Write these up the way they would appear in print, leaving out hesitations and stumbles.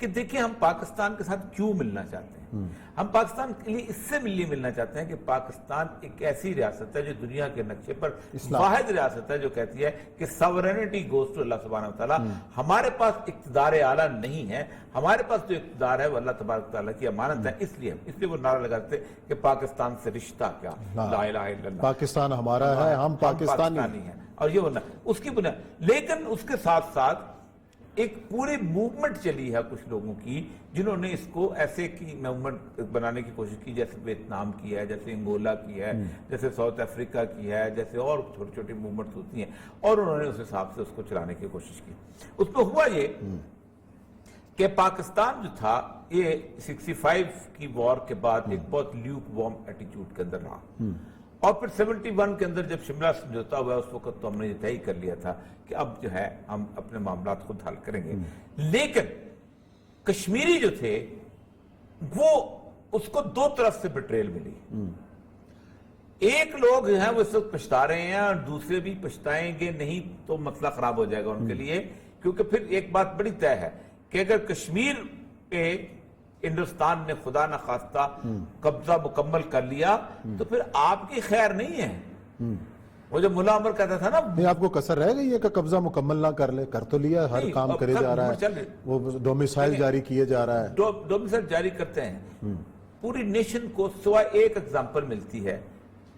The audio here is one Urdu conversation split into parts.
کہ دیکھیں ہم پاکستان کے ساتھ کیوں ملنا چاہتے ہیں. ہم پاکستان کے لیے اس سے ملنا چاہتے ہیں کہ پاکستان ایک ایسی ریاست ہے جو دنیا کے نقشے پر واحد ریاست ہے جو کہتی ہے کہ سورینٹی گوز ٹو اللہ سبحانہ وتعالی. ہمارے پاس اقتدار اعلیٰ نہیں ہے, ہمارے پاس جو اقتدار ہے وہ اللہ تبارک تعالیٰ کی امانت ہے. اس لیے وہ نعرہ لگاتے کہ پاکستان سے رشتہ کیا, لا الہ الا اللہ, پاکستان ہمارا ہے, ہم پاکستانی ہیں. اور یہ ہونا اس کی بنیاد. لیکن اس کے ساتھ ساتھ ایک پوری موومنٹ چلی ہے کچھ لوگوں کی جنہوں نے اس کو ایسے کی موومنٹ بنانے کی کوشش کی, جیسے ویتنام کی ہے, جیسے انگولا کی ہے, جیسے ساؤتھ افریقہ کی ہے, جیسے اور چھوٹی چھوٹی موومنٹس ہوتی ہیں, اور انہوں نے اس حساب سے اس کو چلانے کی کوشش کی. اس میں ہوا یہ کہ پاکستان جو تھا یہ 65 کی وار کے بعد ایک بہت لیوک وارم ایٹیٹیوڈ کے اندر رہا, اور پھر 71 کے اندر جب شملہ سمجھوتا ہوا اس وقت تو ہم نے یہ طے کر لیا تھا کہ اب جو ہے ہم اپنے معاملات خود حل کریں گے. لیکن کشمیری جو تھے وہ اس کو دو طرف سے بٹریل ملی. ایک لوگ جو ہیں وہ اس وقت پچھتا رہے ہیں اور دوسرے بھی پچھتائیں گے نہیں تو مسئلہ خراب ہو جائے گا ان کے لیے, کیونکہ پھر ایک بات بڑی طے ہے کہ اگر کشمیر پہ ہندوستان نے خدا نہ خواستہ قبضہ مکمل کر لیا تو پھر آپ کی خیر نہیں ہے. وہ جو ملا عمر کہتا تھا نا, نہیں آپ کو کسر رہ گئی ہے کہ قبضہ مکمل نہ کر لے, کر تو لیا, ہر کام کرے جا رہا ہے, وہ ڈومیسائل جاری کیے جا رہا ہے, ڈومیسائل جاری کرتے ہیں. پوری نیشن کو سوائے ایک ایگزامپل ملتی ہے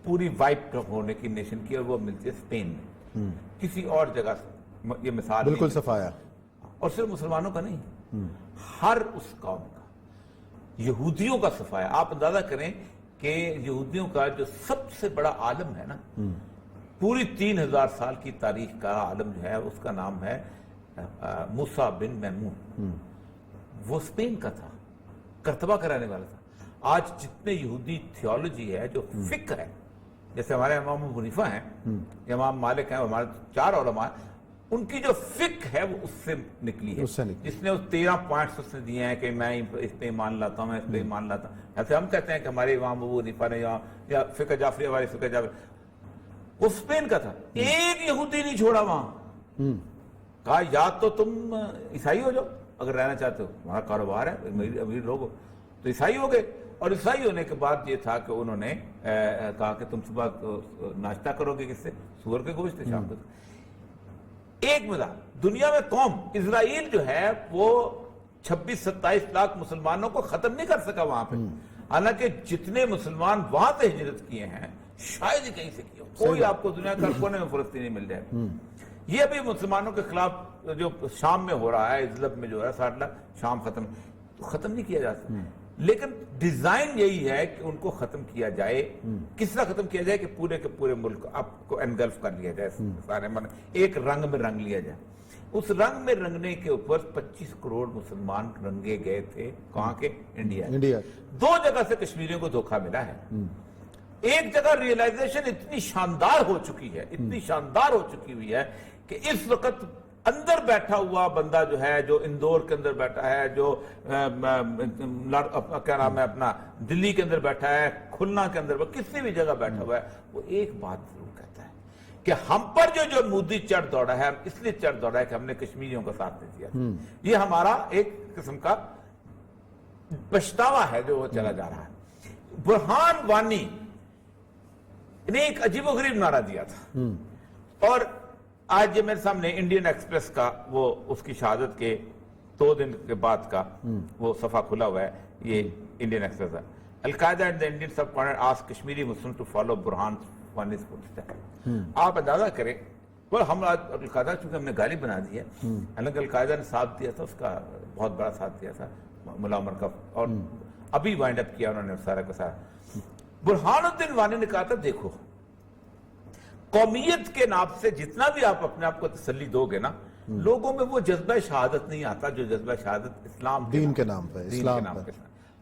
پوری وائپ ہونے کی نیشن کی, اور وہ ملتی ہے اسپین میں. کسی اور جگہ یہ مثال بالکل صفایا, اور صرف مسلمانوں کا نہیں, ہر اس قوم کا, یہودیوں کا صفایا. آپ اندازہ کریں کہ یہودیوں کا جو سب سے بڑا عالم ہے نا, پوری 3000 سال کی تاریخ کا عالم جو ہے اس کا نام ہے موسیٰ بن میمون. وہ اسپین کا تھا, کرتبہ کرانے والا تھا. آج جتنے یہودی تھیولوجی ہے, جو فقہ ہے, جیسے ہمارے امام ابو حنیفہ ہیں, امام مالک ہیں, ہمارے 4 علماء ہیں, ان کی جو فقہ ہے وہ اس سے نکلی ہے, جس نے اس 13 پوائنٹس اس نے دیے ہیں کہ میں اس پہ ایمان لاتا ہوں, میں اس پہ ایمان لاتا ہوں. ایسے ہم کہتے ہیں کہ ہمارے امام ابو حنیفہ نے یا فقہ جعفری, ہماری فقہ جعفری, وہ اسپین کا تھا. ایک یہودی نہیں چھوڑا وہاں. کہا یا تو تم عیسائی ہو جاؤ اگر رہنا چاہتے ہو, ہمارا کاروبار ہے, امیر لوگ ہو, تو عیسائی ہو گئے. اور عیسائی ہونے کے بعد یہ تھا کہ انہوں نے کہا کہ تم صبح ناشتہ کرو گے کس سے, سور کے گوشت, شام کو. ایک مزہ دنیا میں قوم اسرائیل جو ہے وہ 26-27 لاکھ مسلمانوں کو ختم نہیں کر سکا وہاں پہ, حالانکہ جتنے مسلمان وہاں سے ہجرت کیے ہیں شاید ہی کہیں سے کیا, کوئی آپ کو دنیا کا کونے میں فلسطینی مل جائے. یہ ابھی مسلمانوں کے خلاف جو شام میں ہو رہا ہے, ادلب میں جو ہے 60 لاکھ, شام ختم نہیں کیا جا سکتا. لیکن ڈیزائن یہی ہے کہ ان کو ختم کیا جائے. کس طرح ختم کیا جائے کہ پورے کے پورے ملک آپ کو انگلف کر لیا جائے, سارے ایک رنگ میں رنگ لیا جائے. اس رنگ میں رنگنے کے اوپر 25 کروڑ مسلمان رنگے گئے تھے. کہاں کے؟ انڈیا. 2 جگہ سے کشمیریوں کو دھوکہ ملا ہے. ایک جگہ ریئلائزیشن اتنی شاندار ہو چکی ہے, اتنی شاندار ہو چکی ہوئی ہے کہ اس وقت اندر بیٹھا ہوا بندہ جو ہے, جو اندور کے اندر بیٹھا ہے, جو کیا نام ہے اپنا دلی کے اندر بیٹھا ہے, کھلنا کے اندر, کسی بھی جگہ بیٹھا ہوا ہے, وہ ایک بات ضرور کہتا ہے کہ ہم پر جو مودی چڑھ دوڑا ہے, ہم اس لیے چڑھ دوڑا ہے کہ ہم نے کشمیریوں کا ساتھ نہیں دیا. یہ ہمارا ایک قسم کا پچھتاوا ہے جو وہ چلا جا رہا ہے. برہان وانی نے ایک عجیب و غریب نعرہ دیا تھا, اور آج یہ میرے سامنے انڈین ایکسپریس کا وہ اس کی شہادت کے 2 دن کے بعد کا وہ صفحہ کھلا ہوا ہے. یہ انڈین ایکسپریس ہے. Al Qaeda and the Indian sub corner ask Kashmiri Muslim to follow Burhan Wani's footstep. آپ اندازہ کریں, ہم القاعدہ چونکہ ہم نے گالی بنا دی ہے, حالانکہ القاعدہ نے ساتھ دیا تھا, اس کا بہت بڑا ساتھ دیا تھا ملا عمر کا, اور ابھی وائنڈ اپ کیا انہوں نے سارا کا سارا. برہان الدین وانی نے کہا تھا دیکھو قومیت کے نام سے جتنا بھی آپ اپنے آپ کو تسلی دو گے نا, لوگوں میں وہ جذبہ شہادت نہیں آتا جو جذبہ شہادت اسلام دین کے نام پہ, اسلام پہ.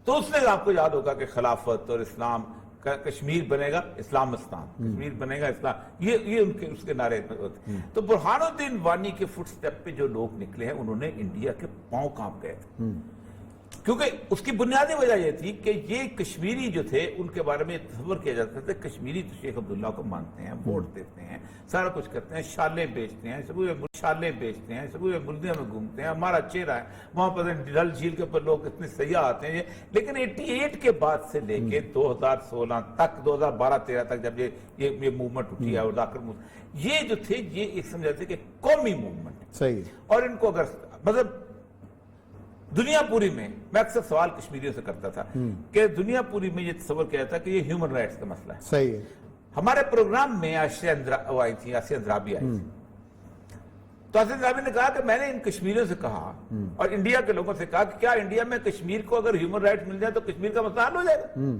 تو اس نے آپ کو یاد ہوگا کہ خلافت اور اسلام کا کشمیر بنے گا اسلامستان, کشمیر بنے گا اسلام, یہ ان کے اس کے نعرے ہوتے. تو برہان الدین وانی کے فٹ سٹیپ پہ جو لوگ نکلے ہیں انہوں نے انڈیا کے پاؤں کانپ گئے تھے, کیونکہ اس کی بنیادی وجہ یہ تھی کہ یہ کشمیری جو تھے ان کے بارے میں تصور کیا جاتا تھا کشمیری تو شیخ عبداللہ کو مانتے ہیں, ووٹ دیتے ہیں, سارا کچھ کرتے ہیں, شالیں بیچتے ہیں, شالیں بیچتے ہیں، سکول مردیوں میں گھومتے ہیں، ہمارا چہرہ ہے وہاں پر ڈل جھیل کے اوپر لوگ اتنے سیاح آتے ہیں. لیکن 88 کے بعد سے لے کے 2016 تک 2012-13 تک جب یہ موومنٹ اٹھی ہے اور یہ جو تھے یہ ایک سمجھاتے کہ قومی موومنٹ. صحیح. اور ان کو اگر مطلب دنیا پوری میں، میں اکثر سوال کشمیریوں سے کرتا تھا کہ دنیا پوری میں یہ تصور کیا تھا کہ یہ ہیومن رائٹس کا مسئلہ ہے. صحیح ہے. ہمارے پروگرام میں آسیہ اندرابی آئی تھی، تو آسیہ اندرابی نے کہا کہ میں نے ان کشمیریوں سے کہا اور انڈیا کے لوگوں سے کہا کہ کیا انڈیا میں کشمیر کو اگر ہیومن رائٹس مل جائے تو کشمیر کا مسئلہ حل ہو جائے گا؟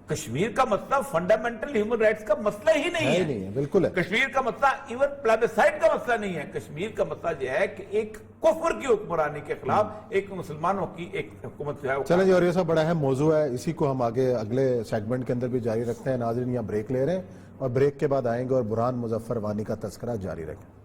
کشمیر کا مسئلہ فنڈامنٹل ہیومن رائٹس کا مسئلہ ہی نہیں ہے. بالکل ہے. کشمیر کا مسئلہ ایون پلابیسائٹ کا مسئلہ نہیں ہے. کشمیر کا مسئلہ یہ ہے کہ ایک کفر کی حکمرانی کے خلاف ایک مسلمانوں کی ایک حکومت جو ہے. چلیں جی، اور یہ سب بڑا اہم موضوع ہے، اسی کو ہم آگے اگلے سیگمنٹ کے اندر بھی جاری رکھتے ہیں. ناظرین یہاں بریک لے رہے ہیں اور بریک کے بعد آئیں گے اور برہان مظفر وانی کا تذکرہ جاری رکھیں.